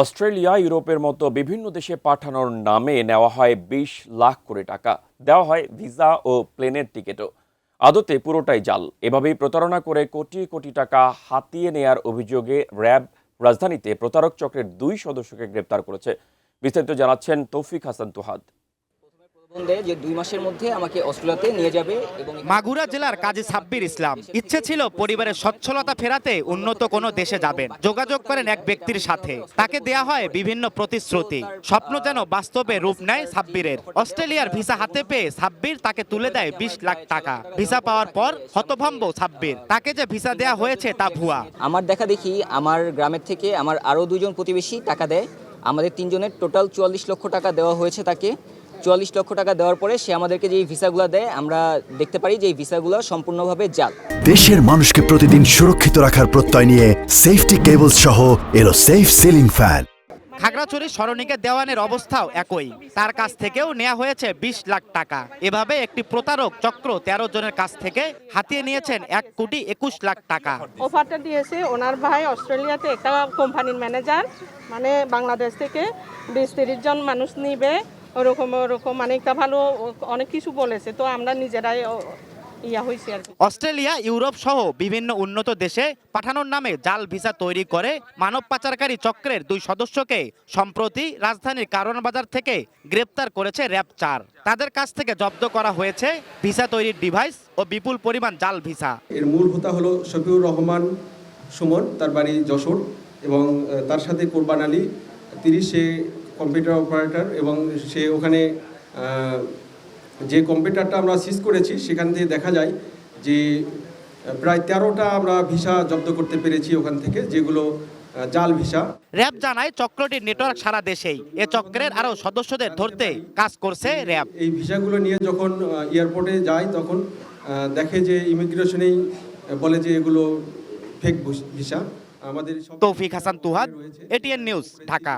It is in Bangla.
অস্ট্রেলিয়া, ইউরোপের মতো বিভিন্ন দেশে পাঠানোর নামে নেওয়া হয় ২০ লাখ করে টাকা। দেওয়া হয় ভিসা ও প্লেনের টিকিটও। আদতে পুরোটাই জাল। এভাবেই প্রতারণা করে কোটি কোটি টাকা হাতিয়ে নেয়ার অভিযোগে র্যাব রাজধানীতে প্রতারক চক্রের ২ সদস্যকে গ্রেপ্তার করেছে। বিস্তারিত জানাচ্ছেন তৌফিক হাসান তুহাদ। যে ২ মাসের মধ্যে আমাকে অস্ট্রেলিয়াতে নিয়ে যাবে এবং মাগুরা জেলার কাজী সাব্বির ইসলাম ইচ্ছে ছিল পরিবারের সচ্ছলতা ফেরাতে উন্নত কোনো দেশে যাবেন। যোগাযোগ করেন এক ব্যক্তির সাথে, তাকে দেয়া হয় বিভিন্ন প্রতিশ্রুতি। স্বপ্ন যেন বাস্তবে রূপ নেয় সাব্বিরের। অস্ট্রেলিয়ার ভিসা হাতে পেয়ে সাব্বির তাকে তুলে দেয় ২০ লাখ টাকা। ভিসা পাওয়ার পর হতভম্ব সাব্বির, তাকে যে ভিসা দেয়া হয়েছে তা ভুয়া। আমার দেখা দেখি আমার গ্রামের থেকে আমার আরও ২ জন প্রতিবেশী টাকা দেয়। আমাদের ৩ জনের টোটাল ৪৪ লক্ষ টাকা দেওয়া হয়েছে তাকে। ৪৪ লক্ষ টাকা দেওয়ার পরে সে আমাদেরকে যে ভিসাগুলো দেয়, আমরা দেখতে পারি যে এই ভিসাগুলো সম্পূর্ণভাবে জাল। দেশের মানুষকে প্রতিদিন সুরক্ষিত রাখার প্রত্যয় নিয়ে সেফটি কেবলস সহ এলো সেফ সিলিং ফ্যান। খাগড়াছড়ির সরণিকে দেওয়ানের অবস্থাও একই। তার কাছ থেকেও নেওয়া হয়েছে ২০ লাখ টাকা। এভাবে একটি প্রতারক চক্র ১৩ জনের কাছ থেকে হাতিয়ে নিয়েছেন ১,২১,০০,০০০ টাকা। অফারটা দিয়েছে ওনার ভাই অস্ট্রেলিয়াতে একটা কোম্পানির ম্যানেজার, মানে বাংলাদেশ থেকে ২০-৩০ জন মানুষ নিবে, ওরকম মানে একটা ভালো অনেক কিছু বলেছে। তো আমরা নিজেরাই হয়েছি আর কি। অস্ট্রেলিয়া, ইউরোপ সহ বিভিন্ন উন্নত দেশে পাঠানোর নামে জাল ভিসা তৈরি করে মানব পাচারকারী চক্রের ২ সদস্যকে সম্প্রতি রাজধানীর কারওয়ান বাজার থেকে গ্রেপ্তার করেছে র্যাব ৪। তাদের কাছ থেকে জব্দ করা হয়েছে ভিসা তৈরির ডিভাইস ও বিপুল পরিমাণ জাল ভিসা। এর মূল হোতা হলো শফিউর রহমান সুমন, তার বাড়ি যশোর, এবং তার সাথে কোরবান আলী ৩০, সে কম্পিউটার অপারেটর, এবং সে ওখানে যে কম্পিউটারটা আমরা সিজ করেছি সেখান থেকে দেখা যায় যে প্রায় ১৩টা আমরা ভিসা জব্দ করতে পেরেছি ওখান থেকে, যেগুলো জাল ভিসা। র্যাব জানায় চক্রটির নেটওয়ার্ক সারা দেশেই। এ চক্রের আরও সদস্যদের ধরতে কাজ করছে র্যাব। এই ভিসাগুলো নিয়ে যখন এয়ারপোর্টে যায় তখন দেখে যে ইমিগ্রেশনেই বলে যে এগুলো ফেক ভিসা। আমাদের তৌফিক হাসান তুহাদ, এটিএন নিউজ, ঢাকা।